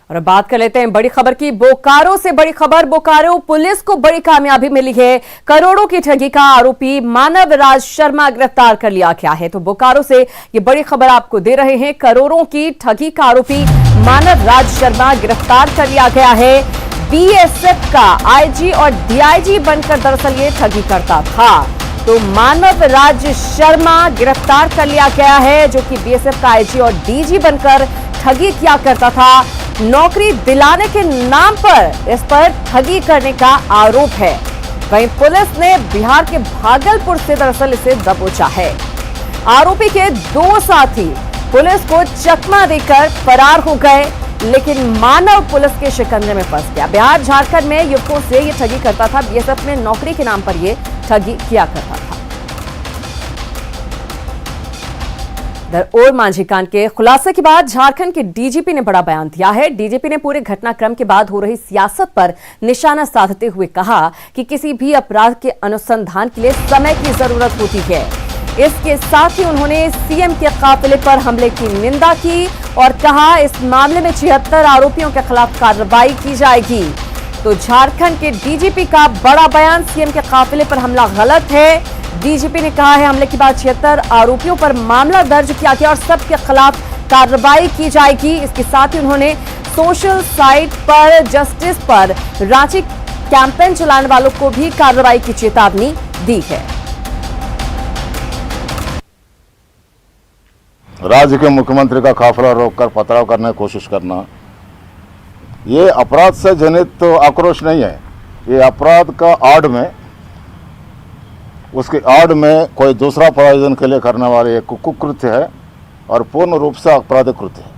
और अब बात कर लेते हैं बड़ी खबर की। बोकारो से बड़ी खबर। बोकारो पुलिस को बड़ी कामयाबी मिली है। करोड़ों की ठगी का आरोपी मानव राज शर्मा गिरफ्तार कर लिया गया है। तो बोकारो से ये बड़ी खबर आपको दे रहे हैं। करोड़ों की ठगी का आरोपी मानव राज शर्मा गिरफ्तार कर लिया गया है। बीएसएफ का आईजी और डीआईजी बनकर दरअसल ये ठगी करता था। तो मानव राज शर्मा गिरफ्तार कर लिया गया है, जो कि बीएसएफ का आईजी और डीजी बनकर ठगी किया करता था। नौकरी दिलाने के नाम पर इस पर ठगी करने का आरोप है। वहीं पुलिस ने बिहार के भागलपुर से दरअसल इसे दबोचा है। आरोपी के 2 साथी पुलिस को चकमा देकर फरार हो गए, लेकिन मानव पुलिस के शिकंजे में फंस गया। बिहार झारखंड में युवकों से ये ठगी करता था। बीएसएफ में नौकरी के नाम पर ये ठगी किया करता था। और मांझी कांड के खुलासे के बाद झारखंड के डीजीपी ने बड़ा बयान दिया है। डीजीपी ने पूरे घटनाक्रम के बाद हो रही सियासत पर निशाना साधते हुए कहा कि किसी भी अपराध के अनुसंधान के लिए समय की जरूरत होती है। इसके साथ ही उन्होंने सीएम के काफिले पर हमले की निंदा की और कहा इस मामले में 76 आरोपियों के खिलाफ कार्रवाई की जाएगी। तो झारखंड के डीजीपी का बड़ा बयान, सीएम के काफिले पर हमला गलत है। डीजीपी ने कहा है हमले के बाद 76 आरोपियों पर मामला दर्ज किया गया और सबके खिलाफ कार्रवाई की जाएगी। इसके साथ ही उन्होंने सोशल साइट पर जस्टिस पर रांची कैंपेन चलाने वालों को भी कार्रवाई की चेतावनी दी है। राज्य के मुख्यमंत्री का काफिला रोककर पथराव करने की कोशिश करना, ये अपराध से जनित तो आक्रोश नहीं है। ये अपराध का आड़ में, उसके आड़ में कोई दूसरा प्रयोजन के लिए करने वाले एक कुकृत्य है और पूर्ण रूप से आपराधिक कृत्य है।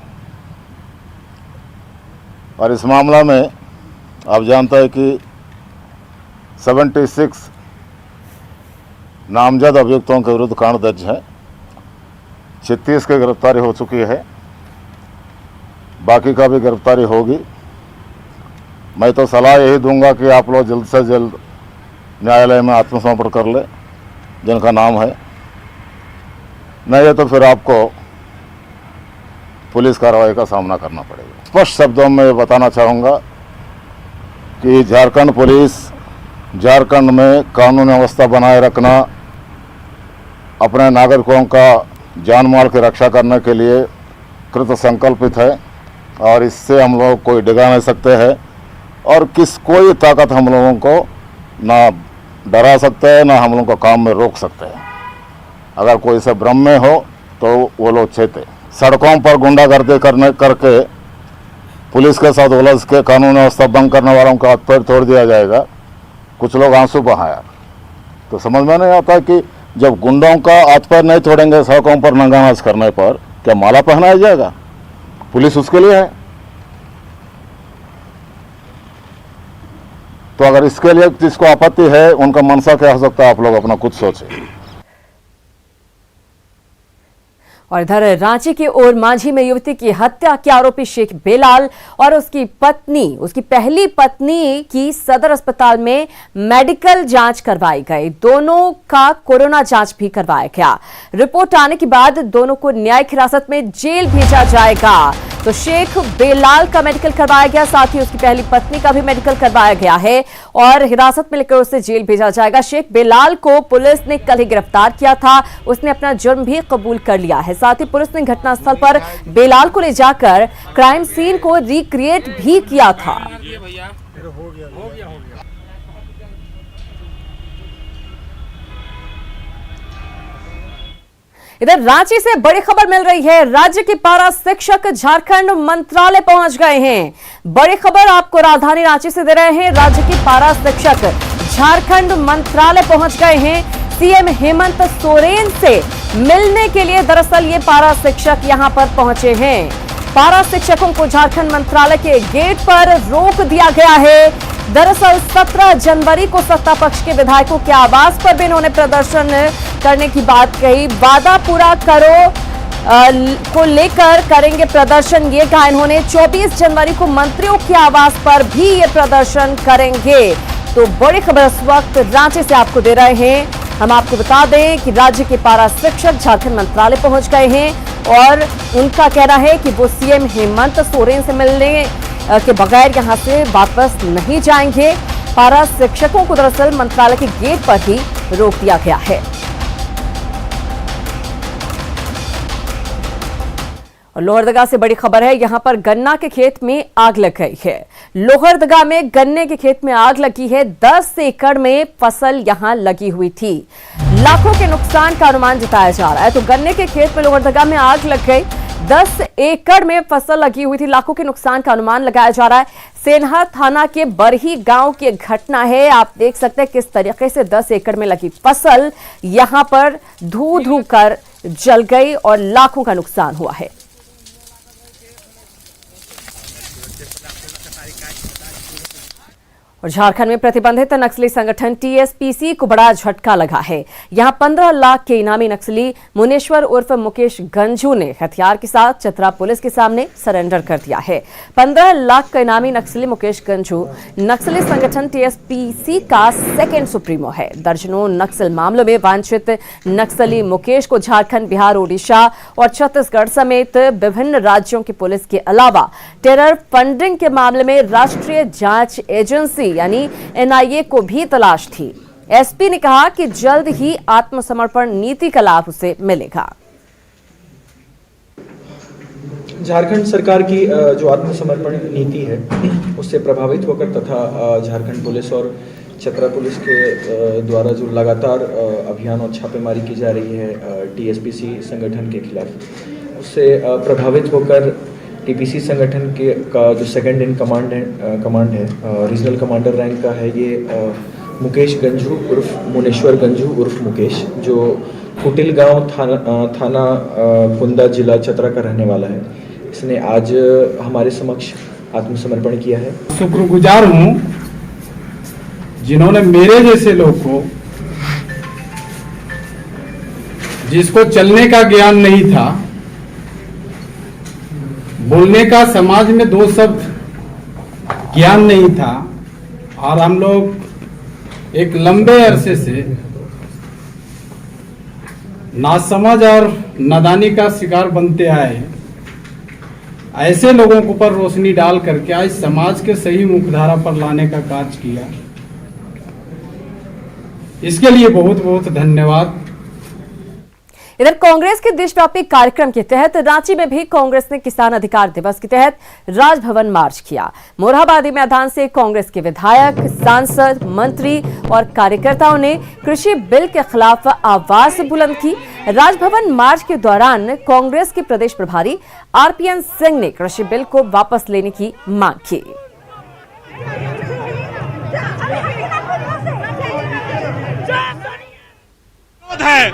और इस मामला में आप जानते हैं कि 76 नामजद अभियुक्तों के विरुद्ध कांड दर्ज है। 36 की गिरफ्तारी हो चुकी है, बाकी का भी गिरफ्तारी होगी। मैं तो सलाह यही दूंगा कि आप लोग जल्द से जल्द न्यायालय में आत्मसमर्पण कर ले जिनका नाम है, नहीं है तो फिर आपको पुलिस कार्रवाई का सामना करना पड़ेगा। स्पष्ट शब्दों में बताना चाहूँगा कि झारखंड पुलिस झारखंड में कानून व्यवस्था बनाए रखना, अपने नागरिकों का जान माल की रक्षा करने के लिए कृत संकल्पित है और इससे हम लोग कोई डिगा नहीं सकते हैं और कोई ताकत हम लोगों को ना डरा सकते हैं ना हम लोगों को काम में रोक सकते हैं। अगर कोई से भ्रम में हो तो वो लोग चेते। सड़कों पर गुंडागर्दी करके पुलिस के साथ उलझ के कानून व्यवस्था भंग करने वालों का हाथ पैर तोड़ दिया जाएगा। कुछ लोग आंसू बहाया, तो समझ में नहीं आता कि जब गुंडों का हाथ पैर नहीं तोड़ेंगे सड़कों पर नंगा नाच करने पर, क्या माला पहनाया जाएगा? पुलिस उसके लिए है। तो अगर इसके लिए जिसको आपत्ति है उनका मनसा क्या हो सकता है, आप लोग अपना खुद सोचें। और इधर रांची के ओर मांझी में युवती की हत्या के आरोपी शेख बेलाल और उसकी पहली पत्नी की सदर अस्पताल में मेडिकल जांच करवाई गई। दोनों का कोरोना जांच भी करवाया गया। रिपोर्ट आने के बाद दोनों को न्यायिक हिरासत में जेल भेजा जाएगा। तो शेख बेलाल का मेडिकल करवाया गया, साथ ही उसकी पहली पत्नी का भी मेडिकल करवाया गया है और हिरासत में लेकर उसे जेल भेजा जाएगा। शेख बेलाल को पुलिस ने कल ही गिरफ्तार किया था। उसने अपना जुर्म भी कबूल कर लिया है। साथ ही पुलिस ने घटनास्थल पर बेलाल को ले जाकर क्राइम सीन को रिक्रिएट भी किया था। इधर रांची से बड़ी खबर मिल रही है। राज्य के पारा शिक्षक झारखंड मंत्रालय पहुंच गए हैं। बड़ी खबर आपको राजधानी रांची से दे रहे हैं। राज्य के पारा शिक्षक झारखंड मंत्रालय पहुंच गए हैं। सीएम हेमंत सोरेन से मिलने के लिए दरअसल ये पारा शिक्षक यहां पर पहुंचे हैं। पारा शिक्षकों को झारखंड मंत्रालय के गेट पर रोक दिया गया है। दरअसल 17 जनवरी को सत्ता पक्ष के विधायकों के आवास पर भी इन्होंने प्रदर्शन करने की बात कही। वादा पूरा करो को लेकर करेंगे प्रदर्शन, ये कहा इन्होंने। 24 जनवरी को मंत्रियों के आवास पर भी ये प्रदर्शन करेंगे। तो बड़ी खबर इस वक्त रांची से आपको दे रहे हैं। हम आपको बता दें कि राज्य के पारा शिक्षक झारखंड मंत्रालय पहुंच गए हैं और उनका कहना है कि वो सीएम हेमंत सोरेन से मिलने के बगैर यहां से वापस नहीं जाएंगे। पारा शिक्षकों को दरअसल मंत्रालय के गेट पर ही रोक दिया गया है। और लोहरदगा से बड़ी खबर है, यहां पर गन्ना के खेत में आग लग गई है। लोहरदगा में गन्ने के खेत में आग लगी है। 10 एकड़ में फसल यहां लगी हुई थी। लाखों के नुकसान का अनुमान जताया जा रहा है। तो गन्ने के खेत में लोहरदगा में आग लग गई। 10 एकड़ में फसल लगी हुई थी। लाखों के नुकसान का अनुमान लगाया जा रहा है। सेनहा थाना के बरही गांव की घटना है। आप देख सकते हैं किस तरीके से 10 एकड़ में लगी फसल यहां पर धू कर जल गई और लाखों का नुकसान हुआ है। और झारखंड में प्रतिबंधित नक्सली संगठन टीएसपीसी को बड़ा झटका लगा है। यहां 15 लाख के इनामी नक्सली मुनेश्वर उर्फ मुकेश गंजू ने हथियार के साथ चतरा पुलिस के सामने सरेंडर कर दिया है। 15 लाख का इनामी नक्सली मुकेश गंजू नक्सली संगठन टीएसपीसी का सेकेंड सुप्रीमो है। दर्जनों नक्सल मामलों में वांछित नक्सली मुकेश को झारखंड, बिहार, ओडिशा और छत्तीसगढ़ समेत विभिन्न राज्यों की पुलिस के अलावा टेरर फंडिंग के मामले में राष्ट्रीय जांच एजेंसी यानी एनआईए को भी तलाश थी। एसपी ने कहा कि जल्द ही आत्मसमर्पण नीति का लाभ उसे मिलेगा। झारखंड सरकार की जो आत्मसमर्पण नीति है उससे प्रभावित होकर तथा झारखंड पुलिस और चतरा पुलिस के द्वारा जो लगातार अभियान और छापेमारी की जा रही है टीएसपीसी संगठन के खिलाफ, उससे प्रभावित होकर टीपीसी संगठन के का जो सेकंड इन कमांड है रीजनल कमांडर रैंक का है ये मुकेश गंजू उर्फ मुनेश्वर गंजू उर्फ मुकेश, जो कुटिल गांव थाना कुंदा जिला चतरा का रहने वाला है। इसने आज हमारे समक्ष आत्मसमर्पण किया है। शुक्रगुजार हूँ जिन्होंने मेरे जैसे लोग को, जिसको चलने का ज्ञान नहीं था, बोलने का समाज में 2 शब्द ज्ञान नहीं था, और हम लोग एक लंबे अरसे से नासमझ और नादानी का शिकार बनते आए। ऐसे लोगों के ऊपर रोशनी डाल करके आज समाज के सही मुखधारा पर लाने का कार्य किया। इसके लिए बहुत बहुत धन्यवाद। इधर कांग्रेस के देशव्यापी कार्यक्रम के तहत रांची में भी कांग्रेस ने किसान अधिकार दिवस के तहत राजभवन मार्च किया। मोरहाबादी मैदान से कांग्रेस के विधायक, सांसद, मंत्री और कार्यकर्ताओं ने कृषि बिल के खिलाफ आवाज बुलंद की। राजभवन मार्च के दौरान कांग्रेस के प्रदेश प्रभारी आरपीएन सिंह ने कृषि बिल को वापस लेने की मांग की। है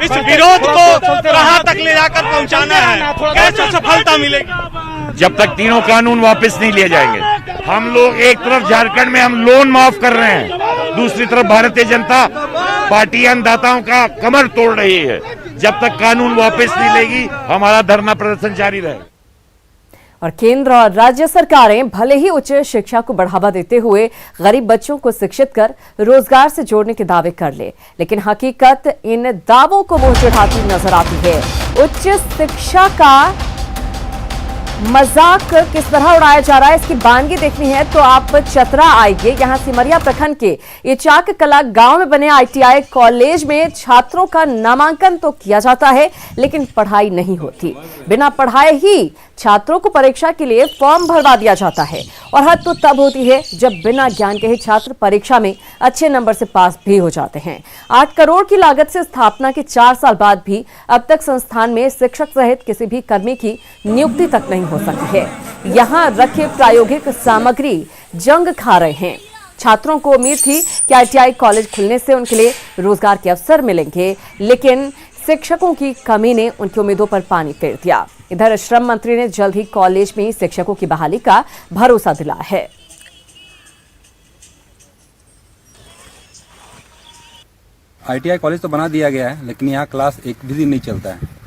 इस विरोध को कहां तक ले जाकर पहुंचाना है, कैसे सफलता मिलेगी? जब तक तीनों कानून वापस नहीं लिए जाएंगे। हम लोग एक तरफ झारखंड में हम लोन माफ कर रहे हैं, दूसरी तरफ भारतीय जनता पार्टी अन्नदाताओं का कमर तोड़ रही है। जब तक कानून वापस नहीं लेगी हमारा धरना प्रदर्शन जारी रहेगा। और केंद्र और राज्य सरकारें भले ही उच्च शिक्षा को बढ़ावा देते हुए गरीब बच्चों को शिक्षित कर रोजगार से जोड़ने के दावे कर ले, लेकिन हकीकत इन दावों को मुंह चढ़ाती नजर आती है। उच्च शिक्षा का मजाक किस तरह उड़ाया जा रहा है, इसकी बानगी देखनी है तो आप चतरा आइए। यहां सिमरिया प्रखंड के इचाक कला गांव में बने आईटीआई कॉलेज में छात्रों का नामांकन तो किया जाता है लेकिन पढ़ाई नहीं होती। बिना पढ़ाए ही छात्रों को परीक्षा के लिए फॉर्म भरवा दिया जाता है और हद तो तब होती है जब बिना ज्ञान के ही छात्र परीक्षा में अच्छे नंबर से पास भी हो जाते हैं। 8 करोड़ की लागत से स्थापना के 4 साल बाद भी अब तक संस्थान में शिक्षक सहित किसी भी कर्मी की नियुक्ति तक नहीं हो सकी है। यहाँ रखे प्रायोगिक सामग्री जंग खा रहे हैं। छात्रों को उम्मीद थी कि आईटीआई कॉलेज खुलने से उनके लिए रोजगार के अवसर मिलेंगे, लेकिन शिक्षकों की कमी ने उनकी उम्मीदों पर पानी फेर दिया। इधर श्रम मंत्री ने जल्द ही कॉलेज में शिक्षकों की बहाली का भरोसा दिलाया है। आईटीआई कॉलेज तो बना दिया गया है, लेकिन यहाँ क्लास एक भी दिन नहीं चलता है।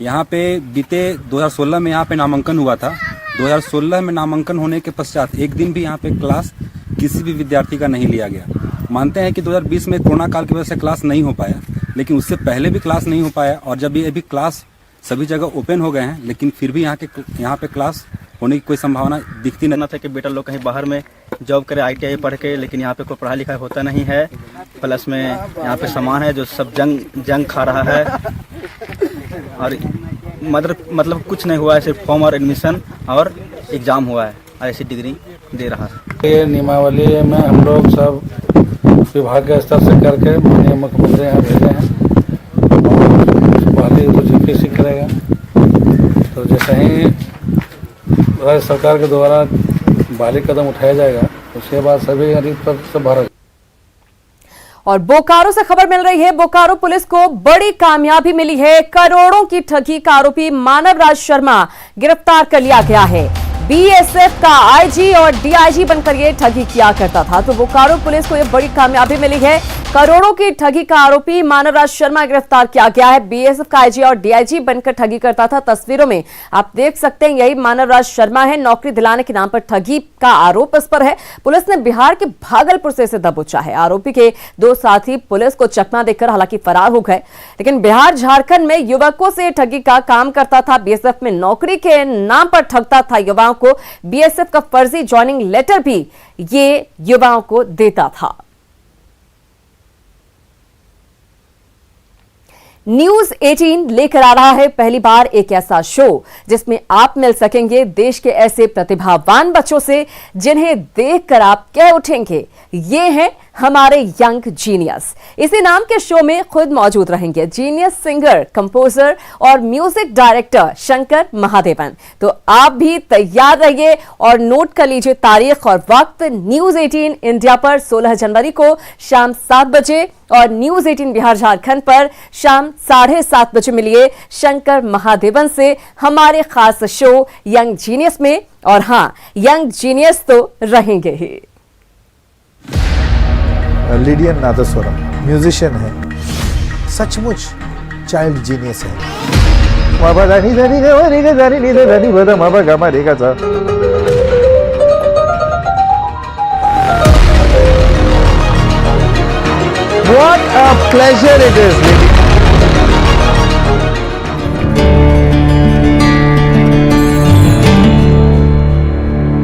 यहाँ पे बीते 2016 में यहाँ पे नामांकन हुआ था। 2016 में नामांकन होने के पश्चात एक दिन भी यहाँ पे क्लास किसी भी विद्यार्थी का नहीं लिया गया। मानते हैं कि 2020 में कोरोना काल की वजह से क्लास नहीं हो पाया, लेकिन उससे पहले भी क्लास नहीं हो पाया और जब ये अभी क्लास सभी जगह ओपन हो गए हैं, लेकिन फिर भी यहाँ पे क्लास होने की कोई संभावना दिखती नहीं। ना था कि बेटा लोग कहीं बाहर में जॉब करे ITI पढ़ के, लेकिन यहाँ पे कोई पढ़ाई लिखाई होता नहीं है। प्लस में यहाँ पे सामान है जो सब जंग खा रहा है और मतलब कुछ नहीं हुआ है, सिर्फ फॉर्म और एडमिशन और एग्ज़ाम हुआ है और ऐसी डिग्री दे रहा है। ये नियमावली में हम लोग सब विभाग के स्तर से करके माननीय मुख्यमंत्री यहाँ भेजे हैं और पहले तो GPC करेगा, तो जैसे ही राज्य सरकार के द्वारा बाली कदम उठाया जाएगा उसके बाद सभी गरीब पर सब भरा। और बोकारो से खबर मिल रही है, बोकारो पुलिस को बड़ी कामयाबी मिली है। करोड़ों की ठगी का आरोपी मानवराज शर्मा गिरफ्तार कर लिया गया है। BSF का IG और DIG बनकर ये ठगी किया करता था, तो बोकारो पुलिस को ये बड़ी कामयाबी मिली है। करोड़ों की ठगी का आरोपी मानवराज शर्मा गिरफ्तार किया गया है। BSF का IG और DIG बनकर ठगी करता था। तस्वीरों में आप देख सकते हैं, यही मानवराज शर्मा है। नौकरी दिलाने के नाम पर ठगी का आरोप इस पर है। पुलिस ने बिहार के भागलपुर से इसे दबोचा है। आरोपी के 2 साथी पुलिस को चकमा देकर हालांकि फरार हो गए, लेकिन बिहार झारखंड में युवकों से ठगी का काम करता था। BSF में नौकरी के नाम पर ठगता था युवाओं को। BSF का फर्जी ज्वाइनिंग लेटर भी ये युवाओं को देता था। न्यूज 18 लेकर आ रहा है पहली बार एक ऐसा शो जिसमें आप मिल सकेंगे देश के ऐसे प्रतिभावान बच्चों से जिन्हें देखकर आप कह उठेंगे ये हैं हमारे यंग जीनियस। इसी नाम के शो में खुद मौजूद रहेंगे जीनियस सिंगर, कंपोजर और म्यूजिक डायरेक्टर शंकर महादेवन। तो आप भी तैयार रहिए और नोट कर लीजिए तारीख और वक्त। न्यूज 18 इंडिया पर 16 जनवरी को शाम 7 बजे और न्यूज 18 बिहार झारखंड पर शाम 7:30 बजे मिलिए शंकर महादेवन से हमारे खास शो यंग जीनियस में। और हाँ, यंग जीनियस तो रहेंगे ही। लिडियन नादस्वरम म्यूजिशियन है, सचमुच चाइल्ड जीनियस है। What a pleasure it is.